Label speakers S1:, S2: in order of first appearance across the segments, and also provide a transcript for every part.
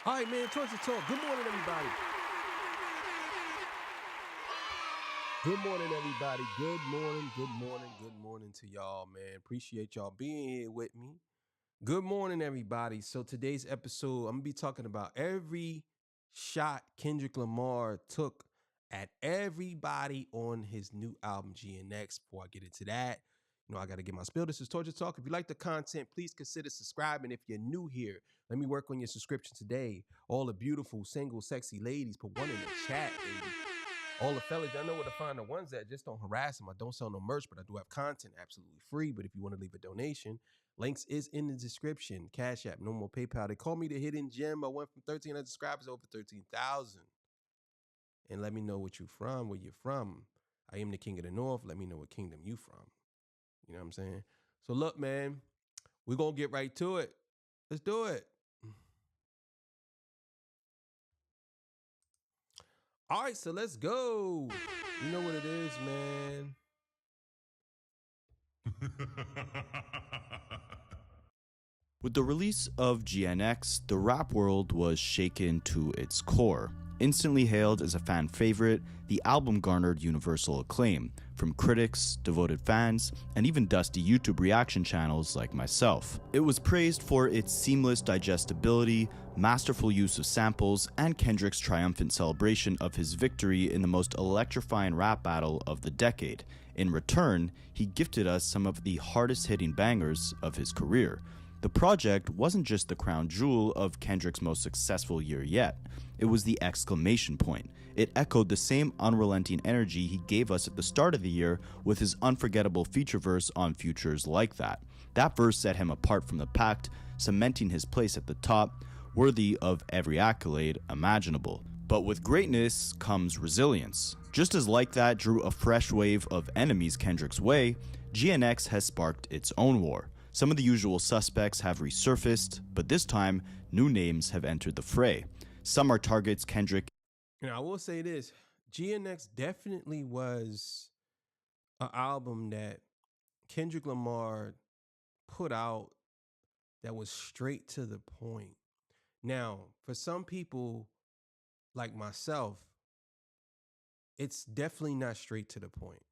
S1: All right, man, towards the talk. Good morning, everybody. Good morning, everybody. Good morning to y'all, man. Appreciate y'all being here with me. Good morning, everybody. So today's episode, I'm gonna be talking about every shot Kendrick Lamar took at everybody on his new album GNX. Before I get into that, I gotta get my spiel. This is Torture Talk. If you like the content, please consider subscribing. If you're new here, let me work on your subscription today. All the beautiful, single, sexy ladies, put one in the chat, baby. All the fellas, y'all know where to find the ones that just don't harass them. I don't sell no merch, but I do have content absolutely free. But if you want to leave a donation, links is in the description. Cash App, no more PayPal. They call me the hidden gem. I went from 1,300 subscribers over 13,000. And let me know what you from, where you're from. I am the king of the north. Let me know what kingdom you from. You know what I'm saying? So look, man, we're going to get right to it. Let's do it. All right, so let's go. You know what it is, man.
S2: With the release of GNX, the rap world was shaken to its core. Instantly hailed as a fan favorite, the album garnered universal acclaim from critics, devoted fans, and even dusty YouTube reaction channels like myself. It was praised for its seamless digestibility, masterful use of samples, and Kendrick's triumphant celebration of his victory in the most electrifying rap battle of the decade. In return, he gifted us some of the hardest-hitting bangers of his career. The project wasn't just the crown jewel of Kendrick's most successful year yet. It was the exclamation point. It echoed the same unrelenting energy he gave us at the start of the year with his unforgettable feature verse on Futures Like That. That verse set him apart from the pack, cementing his place at the top, worthy of every accolade imaginable. But with greatness comes resilience. Just as Like That drew a fresh wave of enemies Kendrick's way, GNX has sparked its own war. Some of the usual suspects have resurfaced, but this time, new names have entered the fray. Some are targets Kendrick.
S1: I will say this. GNX definitely was an album that Kendrick Lamar put out that was straight to the point. Now, for some people like myself, it's definitely not straight to the point.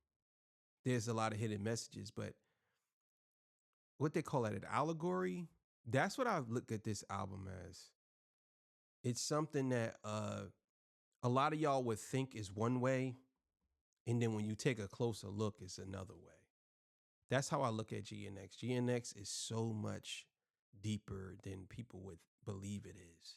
S1: There's a lot of hidden messages, but what they call it, an allegory, that's what I look at this album as. It's something that a lot of y'all would think is one way, and then when you take a closer look, it's another way. That's how I look at GNX. GNX is so much deeper than people would believe it is.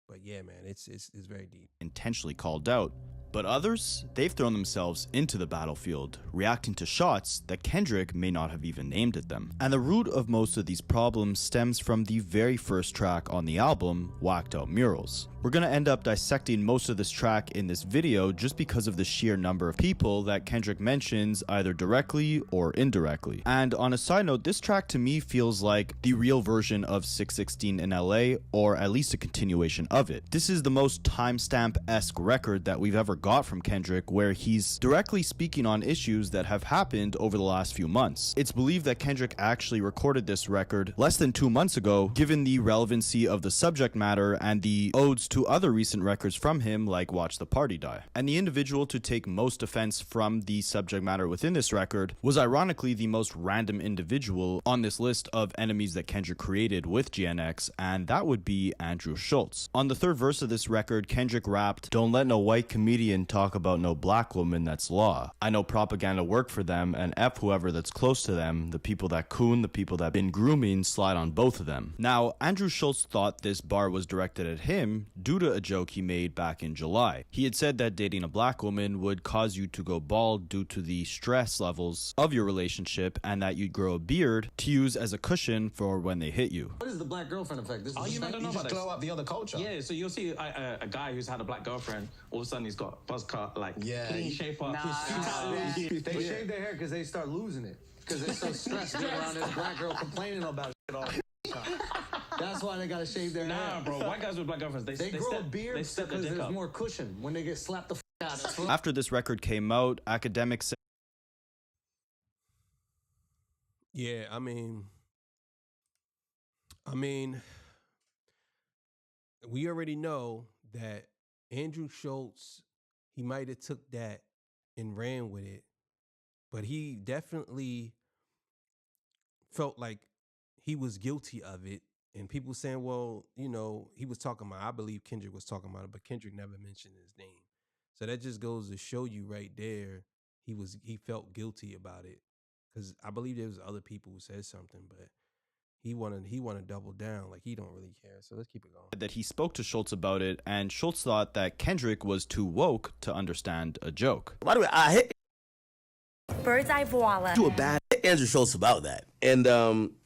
S1: But yeah, man, it's very deep.
S2: Intentionally called out. But others, they've thrown themselves into the battlefield, reacting to shots that Kendrick may not have even aimed at them. And the root of most of these problems stems from the very first track on the album, Whacked Out Murals. We're gonna end up dissecting most of this track in this video just because of the sheer number of people that Kendrick mentions either directly or indirectly. And on a side note, this track to me feels like the real version of 616 in LA, or at least a continuation of it. This is the most timestamp-esque record that we've ever got from Kendrick, where he's directly speaking on issues that have happened over the last few months. It's believed that Kendrick actually recorded this record less than 2 months ago, given the relevancy of the subject matter and the odes to other recent records from him like Watch the Party Die. And the individual to take most offense from the subject matter within this record was ironically the most random individual on this list of enemies that Kendrick created with GNX, and that would be Andrew Schulz. On the third verse of this record, Kendrick rapped, "Don't let no white comedian talk about no black woman, that's law. I know propaganda work for them, and F whoever that's close to them, the people that coon, the people that been grooming, slide on both of them." Now, Andrew Schulz thought this bar was directed at him due to a joke he made back in July. He had said that dating a black woman would cause you to go bald due to the stress levels of your relationship, and that you'd grow a beard to use as a cushion for when they hit you.
S3: What is the black girlfriend effect? This is
S4: you don't know about
S3: just
S4: this.
S3: glow up the other culture.
S4: Yeah, so you'll see a guy who's had a black girlfriend, all of a sudden he's got buzz cut, like clean shape up.
S3: They shave their hair because they start losing it. Because they're so stressed being around this black girl complaining about shit all the time. That's why they gotta shave their hair.
S4: Nah, bro, white guys with black girlfriends, they
S3: grow beards because there's
S4: up.
S3: more cushion when they get slapped the out of.
S2: After this record came out, academics said,
S1: Yeah, I mean, we already know that Andrew Schulz, he might have took that and ran with it, but he definitely felt like he was guilty of it. And people saying, well, you know, he was talking about, I believe Kendrick was talking about it, but Kendrick never mentioned his name. So that just goes to show you right there, he felt guilty about it. Because I believe there was other people who said something, but he wanted to double down, like he don't really care. So let's keep it going.
S2: That he spoke to Schulz about it, and Schulz thought that Kendrick was too woke to understand a joke.
S5: By the way, I hit
S6: Bird's eye voila.
S5: do a bad Andrew Schulz about that. And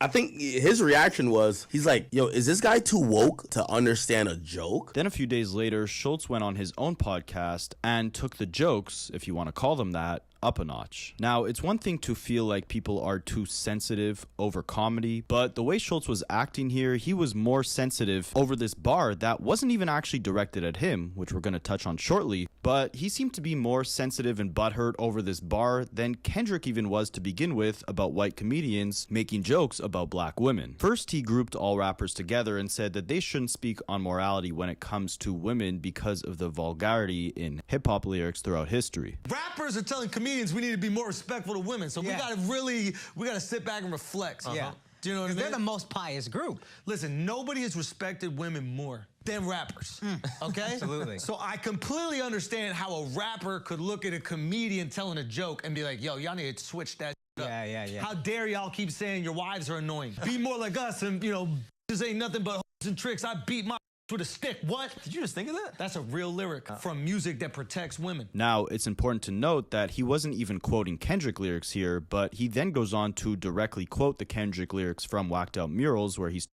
S5: I think his reaction was, he's like, yo, is this guy too woke to understand a joke?
S2: Then a few days later, Schulz went on his own podcast and took the jokes, if you want to call them that, up a notch. Now, it's one thing to feel like people are too sensitive over comedy, but the way Schulz was acting here, he was more sensitive over this bar that wasn't even actually directed at him, which we're going to touch on shortly, but he seemed to be more sensitive and butthurt over this bar than Kendrick even was to begin with about white comedians making jokes about black women. First, he grouped all rappers together and said that they shouldn't speak on morality when it comes to women because of the vulgarity in hip-hop lyrics throughout history.
S3: Rappers are telling comedians we need to be more respectful to women, so we gotta sit back and reflect.
S7: Yeah.
S3: Do you know what I mean?
S7: They're the most pious group.
S3: Listen, nobody has respected women more than rappers, okay?
S7: Absolutely.
S3: So I completely understand how a rapper could look at a comedian telling a joke and be like, yo, y'all need to switch that up.
S7: Yeah.
S3: How dare y'all keep saying your wives are annoying? Be more like us and, you know, this ain't nothing but hoes and tricks. I beat my with a stick. What? Did you just think of that? That's a real lyric from music that protects women.
S2: Now, it's important to note that he wasn't even quoting Kendrick lyrics here, but he then goes on to directly quote the Kendrick lyrics from Whacked Out Murals, where he's...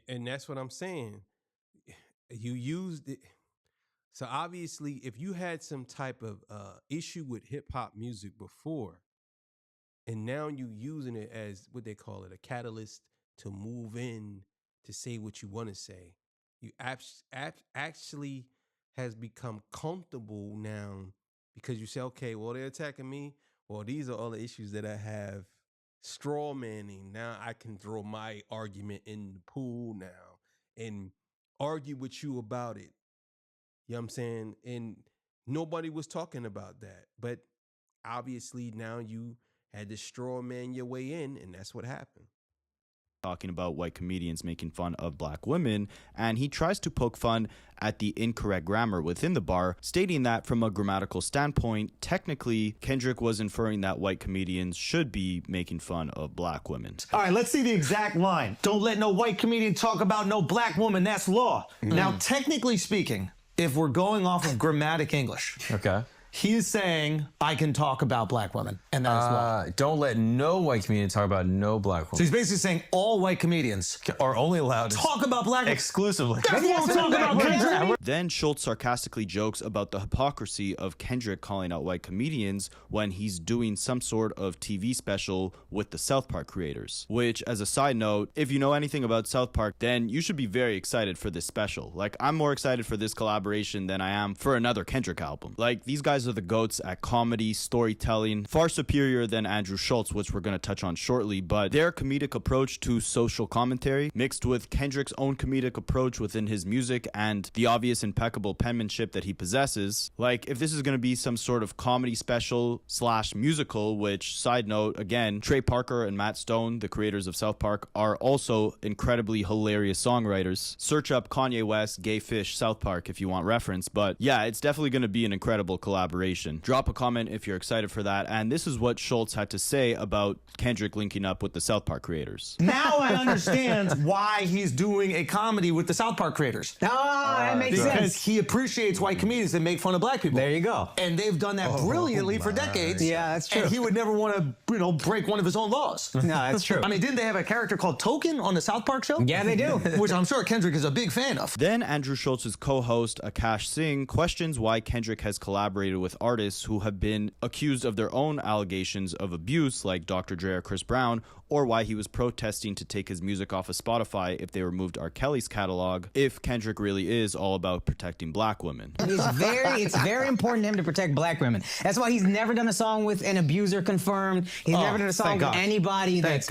S1: And that's what I'm saying. You used it. So obviously, if you had some type of issue with hip-hop music before, and now you using it as what they call it, a catalyst to move in to say what you want to say, you actually has become comfortable now because you say, okay, well, they're attacking me. Well, these are all the issues that I have. Straw manning. Now I can throw my argument in the pool now and argue with you about it. You know what I'm saying? And nobody was talking about that. But obviously now you had to straw man your way in, and that's what happened.
S2: Talking about white comedians making fun of black women, and he tries to poke fun at the incorrect grammar within the bar, stating that from a grammatical standpoint, technically, Kendrick was inferring that white comedians should be making fun of black women.
S3: All right, let's see the exact line. Don't let no white comedian talk about no black woman. That's law. Now, technically speaking, if we're going off of grammatic English,
S8: Okay.
S3: he's saying I can talk about black women, and that is law.
S8: Don't let no white comedian talk about no black
S3: So
S8: woman.
S3: he's basically saying all white comedians
S8: Are only allowed to
S3: talk about black women.
S8: exclusively.
S3: That's what I'm talking about, Kendrick.
S2: Then Schulz sarcastically jokes about the hypocrisy of Kendrick calling out white comedians when he's doing some sort of TV special with the South Park creators. Which, as a side note, if you know anything about South Park, then you should be very excited for this special. Like, I'm more excited for this collaboration than I am for another Kendrick album. Like, these guys are the goats at comedy, storytelling, far superior than Andrew Schulz, which we're going to touch on shortly, but their comedic approach to social commentary, mixed with Kendrick's own comedic approach within his music and the obvious impeccable penmanship that he possesses. Like, if this is going to be some sort of comedy special / musical, which, side note, again, Trey Parker and Matt Stone, the creators of South Park, are also incredibly hilarious songwriters. Search up Kanye West, Gay Fish, South Park if you want reference, but yeah, it's definitely going to be an incredible collaboration. Drop a comment if you're excited for that, and this is what Schulz had to say about Kendrick linking up with the South Park creators.
S3: Now I understand why he's doing a comedy with the South Park creators.
S7: That makes
S3: Because
S7: sense.
S3: he appreciates white comedians that make fun of black people.
S7: There you go.
S3: And they've done that brilliantly for decades.
S7: Yeah, that's true.
S3: And he would never want to, break one of his own laws.
S7: No, that's true.
S3: I mean, didn't they have a character called Token on the South Park show?
S7: Yeah, they do.
S3: Which I'm sure Kendrick is a big fan of.
S2: Then Andrew Schulz's co-host Akash Singh questions why Kendrick has collaborated associated with artists who have been accused of their own allegations of abuse, like Dr. Dre or Chris Brown, or why he was protesting to take his music off of Spotify if they removed R. Kelly's catalog, if Kendrick really is all about protecting black women.
S7: It's very important to him to protect black women. That's why he's never done a song with an abuser confirmed. He's never done a song with anybody that's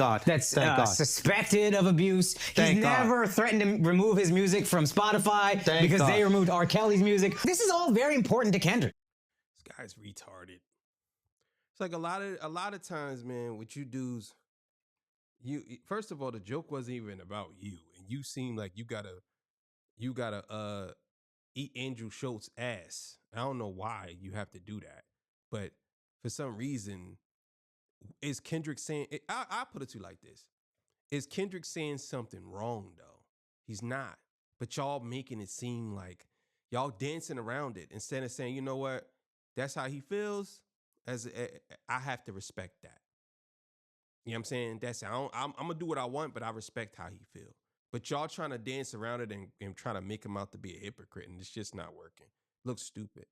S7: suspected of abuse. He's never threatened to remove his music from Spotify because they removed R. Kelly's music. This is all very important to Kendrick.
S1: This guy's retarded. It's like a lot of times, man, what you dudes, first of all, the joke wasn't even about you, and you seem like you gotta eat Andrew Schulz ass. I don't know why you have to do that, but for some reason, is Kendrick saying? I put it to you like this: is Kendrick saying something wrong though? He's not, but y'all making it seem like y'all dancing around it instead of saying, you know what, that's how he feels. I have to respect that. You know what I'm saying? I'm gonna do what I want, but I respect how he feels. But y'all trying to dance around it and trying to make him out to be a hypocrite, and it's just not working. Looks stupid.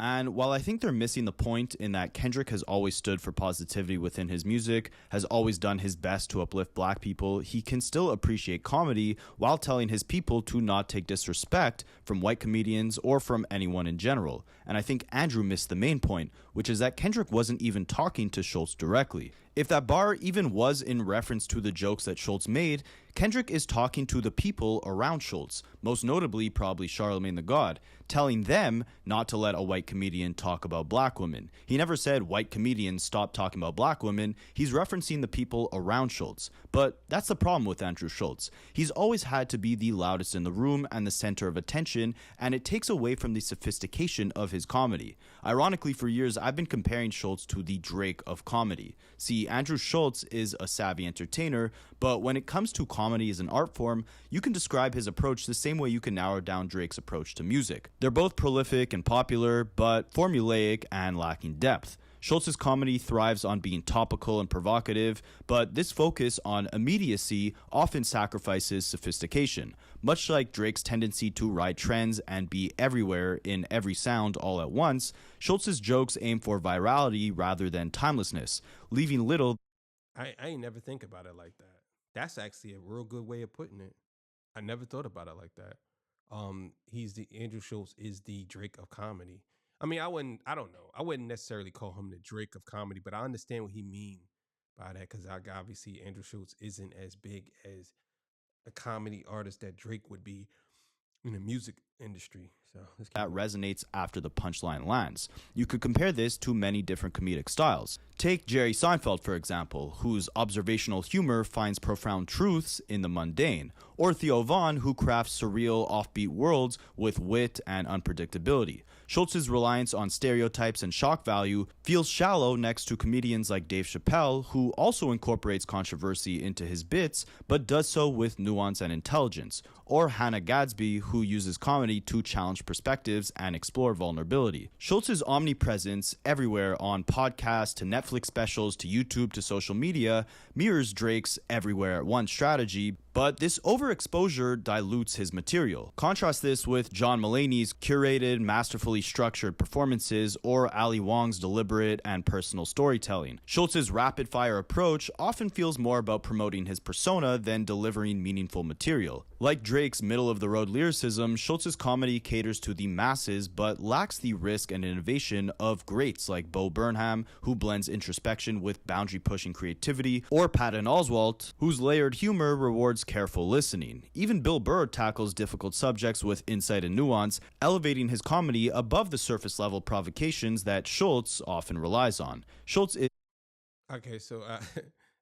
S2: And while I think they're missing the point in that Kendrick has always stood for positivity within his music, has always done his best to uplift black people, he can still appreciate comedy while telling his people to not take disrespect from white comedians or from anyone in general. And I think Andrew missed the main point, which is that Kendrick wasn't even talking to Schulz directly. If that bar even was in reference to the jokes that Schulz made, Kendrick is talking to the people around Schulz, most notably probably Charlemagne the God, telling them not to let a white comedian talk about black women. He never said white comedians stop talking about black women. He's referencing the people around Schulz. But that's the problem with Andrew Schulz. He's always had to be the loudest in the room and the center of attention, and it takes away from the sophistication of his comedy. Ironically, for years, I've been comparing Schulz to the Drake of comedy. See, Andrew Schulz is a savvy entertainer, but when it comes to comedy as an art form, you can describe his approach the same way you can narrow down Drake's approach to music. They're both prolific and popular, but formulaic and lacking depth. Schulz's comedy thrives on being topical and provocative, but this focus on immediacy often sacrifices sophistication. Much like Drake's tendency to ride trends and be everywhere in every sound all at once, Schulz's jokes aim for virality rather than timelessness, leaving little.
S1: I ain't never think about it like that. That's actually a real good way of putting it. I never thought about it like that. Andrew Schulz is the Drake of comedy. I mean, I wouldn't necessarily call him the Drake of comedy, but I understand what he mean by that, because obviously Andrew Schulz isn't as big as a comedy artist that Drake would be in the music industry. So
S2: that resonates after the punchline lands. You could compare this to many different comedic styles. Take Jerry Seinfeld, for example, whose observational humor finds profound truths in the mundane, or Theo Von, who crafts surreal, offbeat worlds with wit and unpredictability. Schulz's reliance on stereotypes and shock value feels shallow next to comedians like Dave Chappelle, who also incorporates controversy into his bits, but does so with nuance and intelligence, or Hannah Gadsby, who uses comedy to challenge perspectives and explore vulnerability. Schulz's omnipresence everywhere, on podcasts to Netflix specials to YouTube to social media, mirrors Drake's everywhere at once strategy, but this overexposure dilutes his material. Contrast this with John Mulaney's curated, masterfully structured performances, or Ali Wong's deliberate and personal storytelling. Schulz's rapid-fire approach often feels more about promoting his persona than delivering meaningful material. Like Drake's middle-of-the-road lyricism, Schulz's comedy caters to the masses but lacks the risk and innovation of greats like Bo Burnham, who blends introspection with boundary-pushing creativity, or Patton Oswalt, whose layered humor rewards careful listening. Even Bill Burr tackles difficult subjects with insight and nuance, elevating his comedy above the surface-level provocations that Schulz often relies on. Schulz is...
S1: Okay, so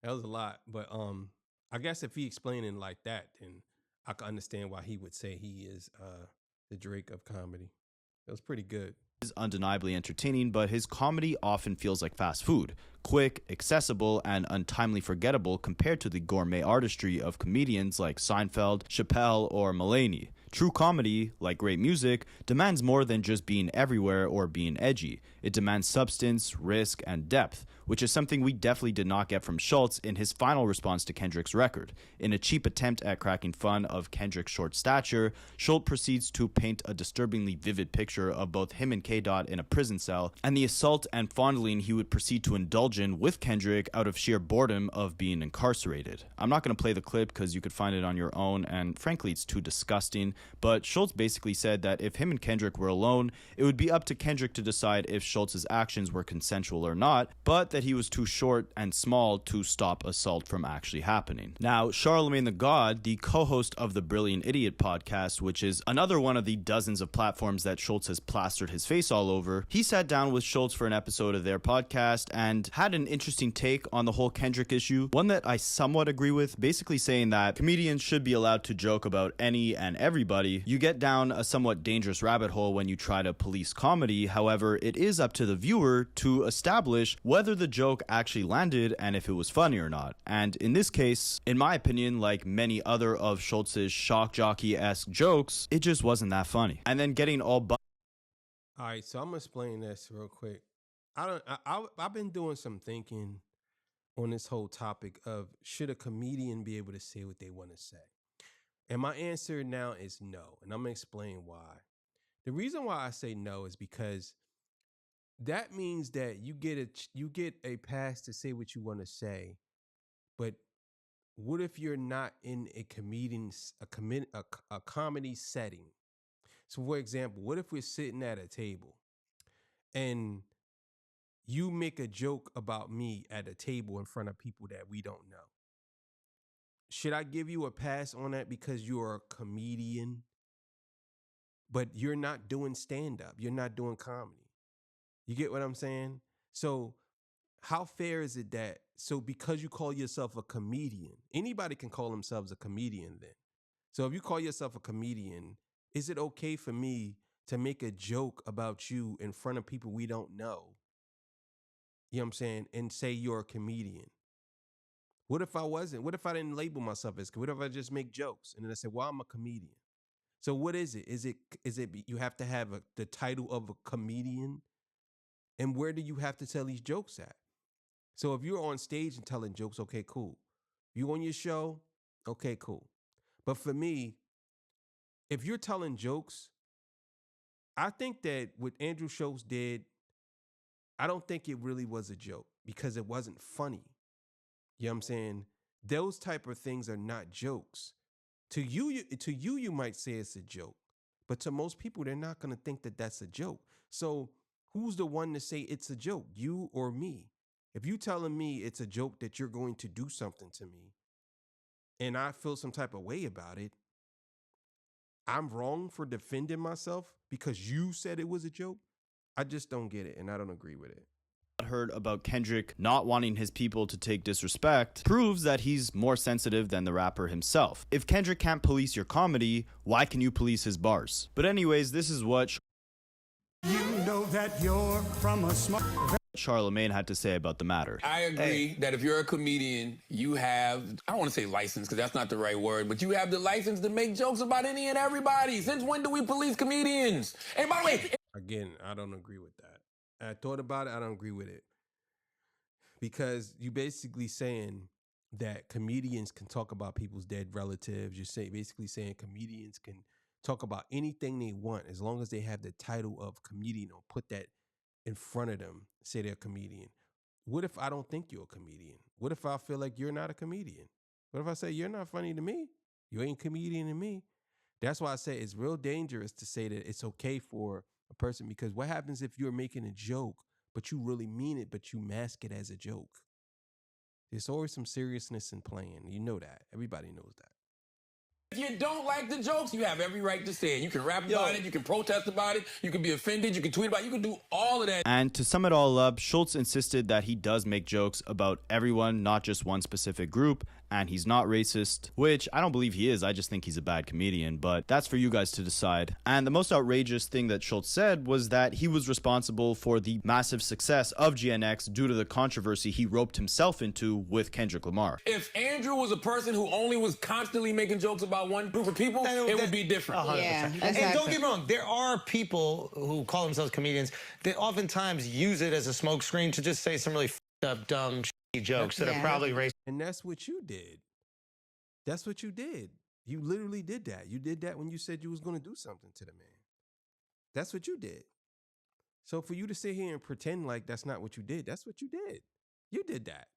S1: that was a lot, but I guess if he explained it like that, then I can understand why he would say he is the Drake of comedy. That was pretty good.
S2: Is undeniably entertaining, but his comedy often feels like fast food, quick, accessible, and untimely forgettable compared to the gourmet artistry of comedians like Seinfeld, Chappelle, or Mulaney. True comedy, like great music, demands more than just being everywhere or being edgy. It demands substance, risk, and depth. which is something we definitely did not get from Schulz in his final response to Kendrick's record. In a cheap attempt at cracking fun of Kendrick's short stature, Schulz proceeds to paint a disturbingly vivid picture of both him and K-Dot in a prison cell, and the assault and fondling he would proceed to indulge in with Kendrick out of sheer boredom of being incarcerated. I'm not going to play the clip because you could find it on your own, and frankly it's too disgusting, but Schulz basically said that if him and Kendrick were alone, it would be up to Kendrick to decide if Schulz's actions were consensual or not, but that he was too short and small to stop assault from actually happening. Now, Charlemagne the God, the co-host of the Brilliant Idiot podcast, which is another one of the dozens of platforms that Schulz has plastered his face all over, he sat down with Schulz for an episode of their podcast and had an interesting take on the whole Kendrick issue, one that I somewhat agree with, basically saying that comedians should be allowed to joke about any and everybody. You get down a somewhat dangerous rabbit hole when you try to police comedy. However, it is up to the viewer to establish whether the joke actually landed and if it was funny or not. And in this case, in my opinion, like many other of Schulz's shock jockey-esque jokes, it just wasn't that funny. And then getting all
S1: right, so I'm gonna explain this real quick. I've been doing some thinking on this whole topic of should a comedian be able to say what they want to say? And my answer now is no, and I'm gonna explain why. The reason why I say no is because that means that you get a pass to say what you want to say, but what if you're not in a comedy setting? So, for example, what if we're sitting at a table and you make a joke about me at a table in front of people that we don't know? Should I give you a pass on that because you're a comedian, but you're not doing stand-up, you're not doing comedy? You get what I'm saying? So how fair is it that, so because you call yourself a comedian, anybody can call themselves a comedian then. So if you call yourself a comedian, is it okay for me to make a joke about you in front of people we don't know? You know what I'm saying? And say you're a comedian. What if I wasn't? What if I didn't label myself as, what if I just make jokes? And then I say, well, I'm a comedian. So what is it? Is it you have to have the title of a comedian? And where do you have to tell these jokes at? So if you're on stage and telling jokes, okay, cool. You on your show, okay, cool. But for me, if you're telling jokes, I think that what Andrew Schulz did, I don't think it really was a joke because it wasn't funny. You know what I'm saying? Those type of things are not jokes. To you might say it's a joke, but to most people, they're not going to think that that's a joke. So who's the one to say it's a joke, you or me? If you telling me it's a joke that you're going to do something to me and I feel some type of way about it, I'm wrong for defending myself because you said it was a joke? I just don't get it, and I don't agree with it.
S2: Heard about Kendrick not wanting his people to take disrespect proves that he's more sensitive than the rapper himself. If Kendrick can't police your comedy, why can you police his bars? But anyways, this is what
S9: you know that you're from a smart
S2: Charlemagne had to say about the matter.
S10: I agree that if you're a comedian, you have, I don't want to say license because that's not the right word, but you have the license to make jokes about any and everybody. Since when do we police comedians? And by the way,
S1: again, I don't agree with that. I thought about it. I don't agree with it because you basically saying that comedians can talk about people's dead relatives. You're basically saying comedians can talk about anything they want as long as they have the title of comedian or put that in front of them, say they're a comedian. What if I don't think you're a comedian? What if I feel like you're not a comedian? What if I say you're not funny to me? You ain't a comedian to me. That's why I say it's real dangerous to say that it's okay for a person, because what happens if you're making a joke, but you really mean it, but you mask it as a joke? There's always some seriousness in playing. You know that. Everybody knows that.
S10: if you don't like the jokes, you have every right to say it. You can rap about it, you can protest about it, you can be offended, you can tweet about it, you can do all of that.
S2: And to sum it all up, Schulz insisted that he does make jokes about everyone, not just one specific group, and he's not racist, which I don't believe he is. I just think he's a bad comedian, but that's for you guys to decide. And the most outrageous thing that Schulz said was that he was responsible for the massive success of GNX due to the controversy he roped himself into with Kendrick Lamar.
S10: If Andrew was a person who only was constantly making jokes about one group of people, it would be different.
S3: 100%.
S7: Yeah, exactly.
S3: And don't get me wrong, there are people who call themselves comedians that oftentimes use it as a smokescreen to just say some really up dumb jokes that are probably racist.
S1: And that's what you did. That's what you did. You literally did that. You did that when you said you was going to do something to the man. That's what you did. So for you to sit here and pretend like that's not what you did, that's what you did. You did that.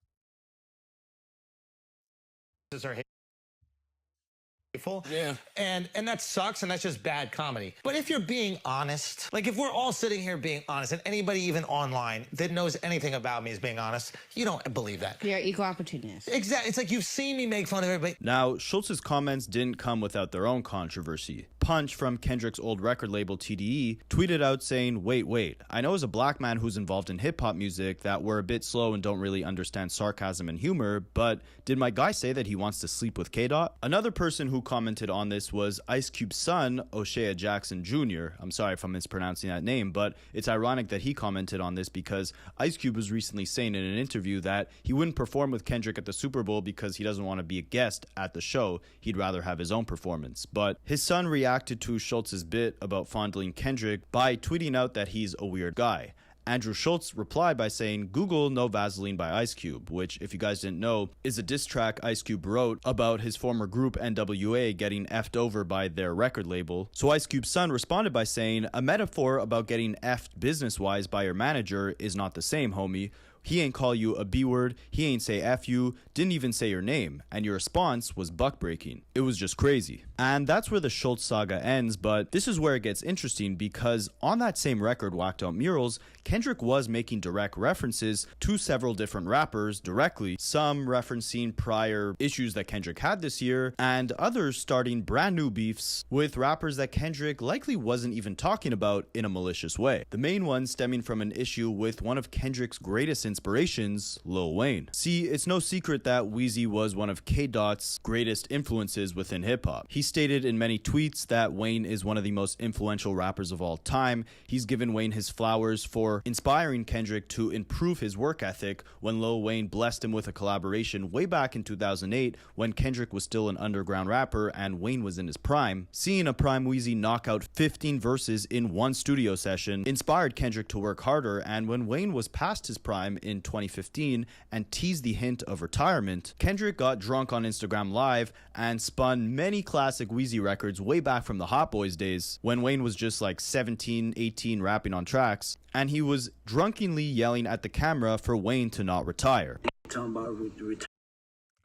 S3: Yeah. And that sucks, and that's just bad comedy. But if you're being honest, like if we're all sitting here being honest, and anybody even online that knows anything about me is being honest, you don't believe that.
S11: You're equal opportunist.
S3: Exactly. It's like you've seen me make fun of everybody.
S2: Now, Schulz's comments didn't come without their own controversy. Punch from Kendrick's old record label TDE tweeted out saying, wait, I know as a black man who's involved in hip-hop music that we're a bit slow and don't really understand sarcasm and humor, but did my guy say that he wants to sleep with K-Dot? Another person who commented on this was Ice Cube's son, O'Shea Jackson Jr. I'm sorry if I'm mispronouncing that name, but it's ironic that he commented on this because Ice Cube was recently saying in an interview that he wouldn't perform with Kendrick at the Super Bowl because he doesn't want to be a guest at the show. He'd rather have his own performance. But his son reacted to Schulz's bit about fondling Kendrick by tweeting out that he's a weird guy. Andrew Schulz replied by saying, Google No Vaseline by Ice Cube, which, if you guys didn't know, is a diss track Ice Cube wrote about his former group NWA getting effed over by their record label. So Ice Cube's son responded by saying, a metaphor about getting effed business-wise by your manager is not the same, homie. He ain't call you a B-word, he ain't say F you, didn't even say your name, and your response was buck-breaking. It was just crazy. And that's where the Schulz saga ends, but this is where it gets interesting because on that same record, Whacked Out Murals, Kendrick was making direct references to several different rappers directly, some referencing prior issues that Kendrick had this year, and others starting brand new beefs with rappers that Kendrick likely wasn't even talking about in a malicious way. The main one stemming from an issue with one of Kendrick's greatest inspirations, Lil Wayne. See, it's no secret that Weezy was one of K-Dot's greatest influences within hip-hop. He stated in many tweets that Wayne is one of the most influential rappers of all time. He's given Wayne his flowers for inspiring Kendrick to improve his work ethic when Lil Wayne blessed him with a collaboration way back in 2008 when Kendrick was still an underground rapper and Wayne was in his prime. Seeing a prime Weezy knock out 15 verses in one studio session inspired Kendrick to work harder, and when Wayne was past his prime in 2015 and teased the hint of retirement, Kendrick got drunk on Instagram Live and spun many classic Weezy records way back from the Hot Boys days when Wayne was just like 17, 18 rapping on tracks, and he was drunkenly yelling at the camera for Wayne to not retire.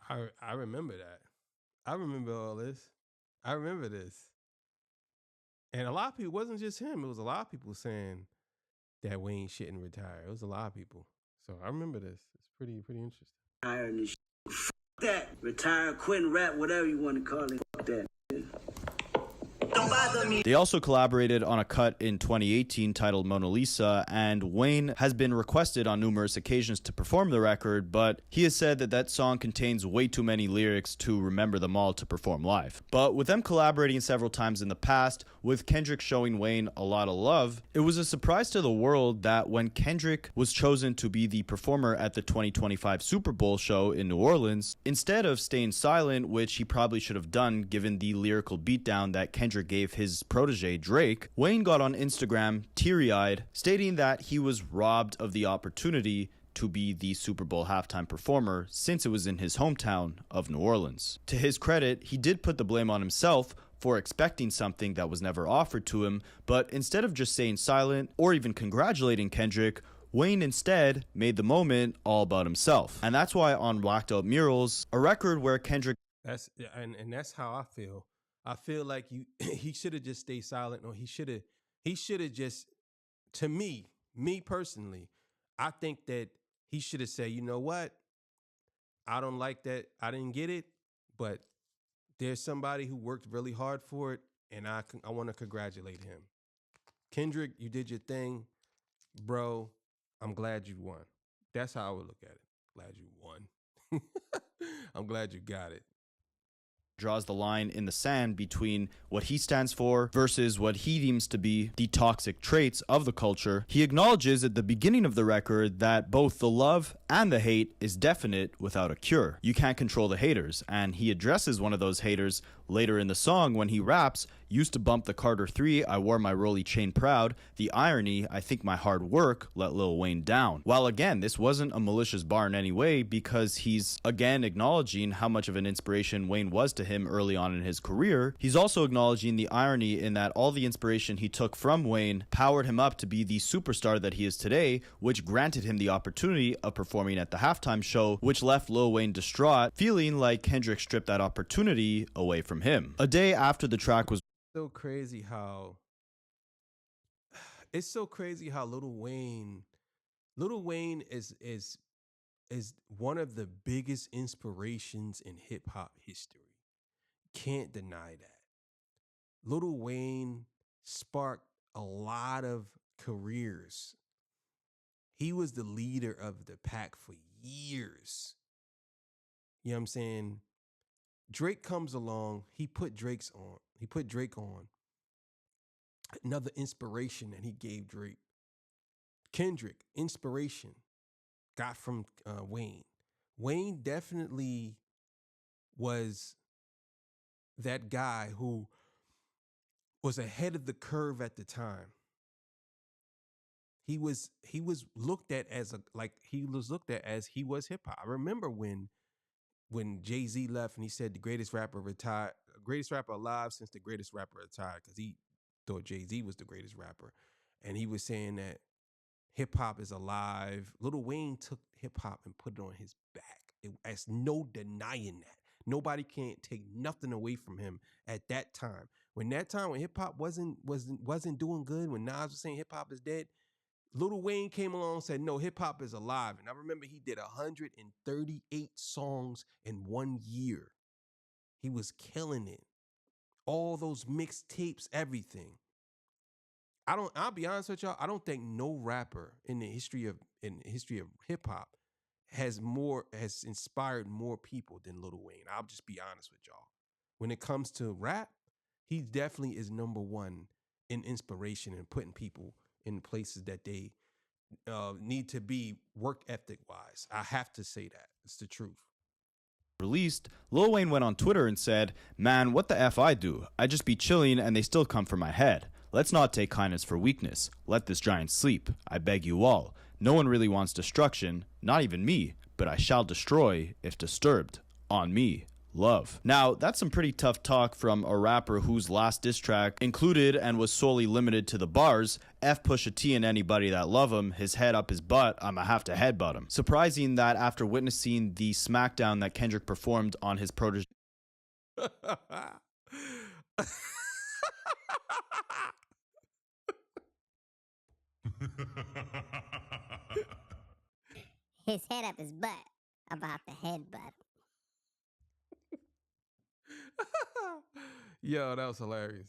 S1: I remember that. I remember all this. I remember this. And a lot of people, it wasn't just him, it was a lot of people saying that Wayne shouldn't retire. It was a lot of people. So I remember this. It's pretty interesting.
S12: Retiring this shit. Fuck that. Retire, quit and rap, whatever you want to call it. Fuck that. Don't bother me.
S2: They also collaborated on a cut in 2018 titled Mona Lisa, and Wayne has been requested on numerous occasions to perform the record, but he has said that that song contains way too many lyrics to remember them all to perform live. But with them collaborating several times in the past, with Kendrick showing Wayne a lot of love, it was a surprise to the world that when Kendrick was chosen to be the performer at the 2025 Super Bowl show in New Orleans, instead of staying silent, which he probably should have done given the lyrical beatdown that Kendrick gave his protege Drake, Wayne got on Instagram teary-eyed, stating that he was robbed of the opportunity to be the Super Bowl halftime performer since it was in his hometown of New Orleans. To his credit, he did put the blame on himself for expecting something that was never offered to him, but instead of just staying silent or even congratulating Kendrick, Wayne instead made the moment all about himself. And that's why on Whacked Out Murals, a record where Kendrick...
S1: And that's how I feel. I feel like he should have just stayed silent, or he should have just, to me personally, I think that he should have said, you know what? I don't like that. I didn't get it, but there's somebody who worked really hard for it, and I want to congratulate him. Kendrick, you did your thing, bro. I'm glad you won. That's how I would look at it. Glad you won. I'm glad you got it.
S2: Draws the line in the sand between what he stands for versus what he deems to be the toxic traits of the culture. He acknowledges at the beginning of the record that both the love and the hate is definite without a cure. You can't control the haters, and he addresses one of those haters later in the song when he raps, used to bump the Carter 3, I wore my Rolly chain proud. The irony, I think my hard work let Lil Wayne down. While again, this wasn't a malicious bar in any way, because he's again acknowledging how much of an inspiration Wayne was to him early on in his career. He's also acknowledging the irony in that all the inspiration he took from Wayne powered him up to be the superstar that he is today, which granted him the opportunity of performing at the halftime show, which left Lil Wayne distraught, feeling like Kendrick stripped that opportunity away from him. A day after the track was
S1: so crazy how it's so crazy how Lil Wayne is one of the biggest inspirations in hip hop history. Can't deny that. Lil Wayne sparked a lot of careers. He was the leader of the pack for years. You know what I'm saying? Drake comes along, he put Drake on. Another inspiration that he gave Drake. Kendrick, inspiration, got from Wayne. Wayne definitely was that guy who was ahead of the curve at the time. He was looked at as he was hip hop. I remember when Jay-Z left and he said the greatest rapper alive since the greatest rapper retired, because he thought Jay-Z was the greatest rapper. And he was saying that hip hop is alive. Lil Wayne took hip hop and put it on his back. There's no denying that. Nobody can't take nothing away from him at that time. When hip hop wasn't doing good, when Nas was saying hip hop is dead, Lil Wayne came along and said, no, hip hop is alive. And I remember he did 138 songs in 1 year. He was killing it. All those mixtapes, everything. I'll be honest with y'all, I don't think no rapper in the history of hip hop has inspired more people than Lil Wayne. I'll just be honest with y'all. When it comes to rap, he definitely is number one in inspiration and putting people in places that they need to be work ethic wise. I have to say that. It's the truth.
S2: Released, Lil Wayne went on Twitter and said, "Man, what the F I do? I just be chilling and they still come for my head. Let's not take kindness for weakness. Let this giant sleep. I beg you all. No one really wants destruction, not even me, but I shall destroy if disturbed. On me. Love." Now, that's some pretty tough talk from a rapper whose last diss track included and was solely limited to the bars, F Pusha T and anybody that love him, his head up his butt, I'ma have to headbutt him. Surprising that after witnessing the smackdown that Kendrick performed on his protege.
S11: His head up his butt, about the headbutt.
S1: Yo, that was hilarious.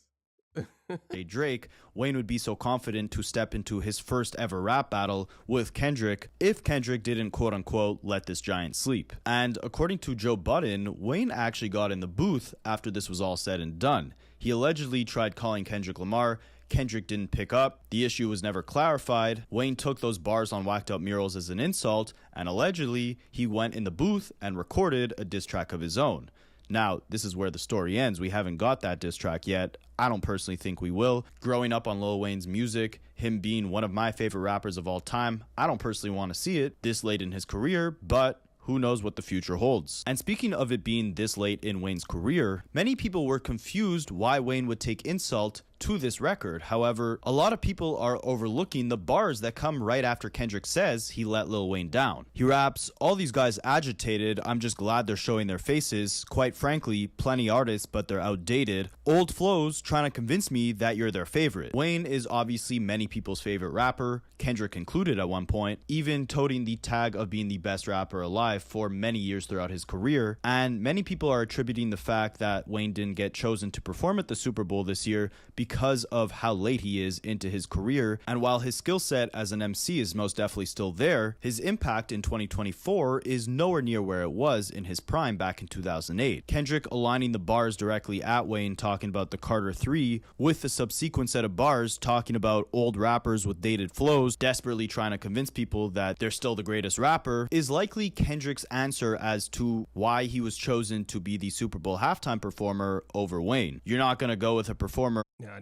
S2: Drake, Wayne would be so confident to step into his first ever rap battle with Kendrick if Kendrick didn't quote unquote let this giant sleep. And according to Joe Budden, Wayne actually got in the booth after this was all said and done. He allegedly tried calling Kendrick Lamar. Kendrick didn't pick up. The issue was never clarified. Wayne took those bars on Whacked Out Murals as an insult, and allegedly he went in the booth and recorded a diss track of his own. Now, this is where the story ends. We haven't got that diss track yet. I don't personally think we will. Growing up on Lil Wayne's music, him being one of my favorite rappers of all time, I don't personally want to see it this late in his career, but who knows what the future holds. And speaking of it being this late in Wayne's career, many people were confused why Wayne would take insult to this record. However, a lot of people are overlooking the bars that come right after Kendrick says he let Lil Wayne down. He raps, "All these guys agitated, I'm just glad they're showing their faces. Quite frankly, plenty artists, but they're outdated. Old flows trying to convince me that you're their favorite." Wayne is obviously many people's favorite rapper, Kendrick included at one point, even toting the tag of being the best rapper alive for many years throughout his career. And many people are attributing the fact that Wayne didn't get chosen to perform at the Super Bowl this year because of how late he is into his career, and while his skill set as an MC is most definitely still there, his impact in 2024 is nowhere near where it was in his prime back in 2008. Kendrick aligning the bars directly at Wayne talking about the Carter 3 with the subsequent set of bars talking about old rappers with dated flows desperately trying to convince people that they're still the greatest rapper is likely Kendrick's answer as to why he was chosen to be the Super Bowl halftime performer over Wayne. You're not going to go with a performer.
S1: Now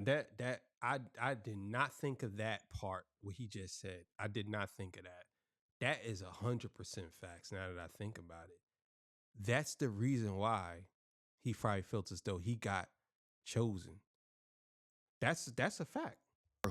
S1: I did not think of that part, what he just said. I did not think of that. That is 100% facts now that I think about it. That's the reason why he probably felt as though he got chosen. That's a fact.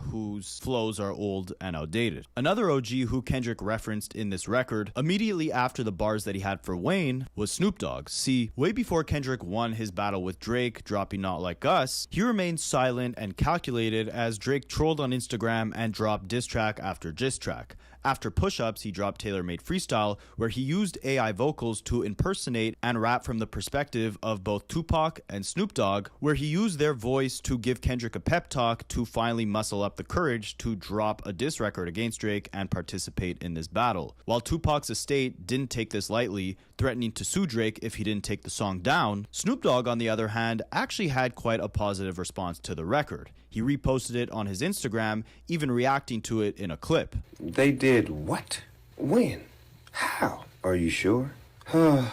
S2: Whose flows are old and outdated. Another OG who Kendrick referenced in this record immediately after the bars that he had for Wayne was Snoop Dogg. See, way before Kendrick won his battle with Drake, dropping Not Like Us, he remained silent and calculated as Drake trolled on Instagram and dropped diss track after diss track. After Push-Ups, he dropped Tailor-Made Freestyle, where he used AI vocals to impersonate and rap from the perspective of both Tupac and Snoop Dogg, where he used their voice to give Kendrick a pep talk to finally muscle up the courage to drop a diss record against Drake and participate in this battle. While Tupac's estate didn't take this lightly, threatening to sue Drake if he didn't take the song down, Snoop Dogg, on the other hand, actually had quite a positive response to the record. He reposted it on his Instagram, even reacting to it in a clip.
S13: They did what? When? How? Are you sure? Y'all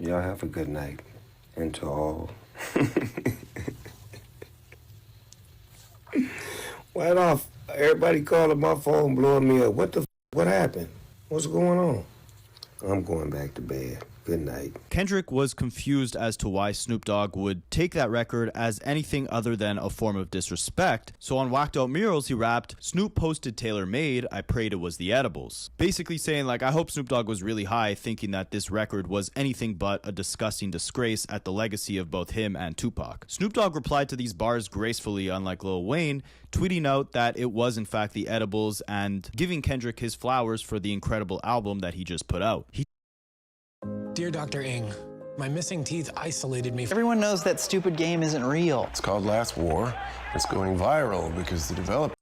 S13: have a good night. And to all. Right off, everybody calling my phone, blowing me up. What happened? What's going on? I'm going back to bed. Good night.
S2: Kendrick was confused as to why Snoop Dogg would take that record as anything other than a form of disrespect. So on Whacked Out Murals, he rapped, "Snoop posted Tailor Made, I prayed it was the edibles." Basically saying, like, I hope Snoop Dogg was really high thinking that this record was anything but a disgusting disgrace at the legacy of both him and Tupac. Snoop Dogg replied to these bars gracefully, unlike Lil Wayne, tweeting out that it was in fact the edibles and giving Kendrick his flowers for the incredible album that he just put out.
S14: Dear Dr. Ng, my missing teeth isolated me.
S15: Everyone knows that stupid game isn't real.
S16: It's called Last War. It's going viral because the developer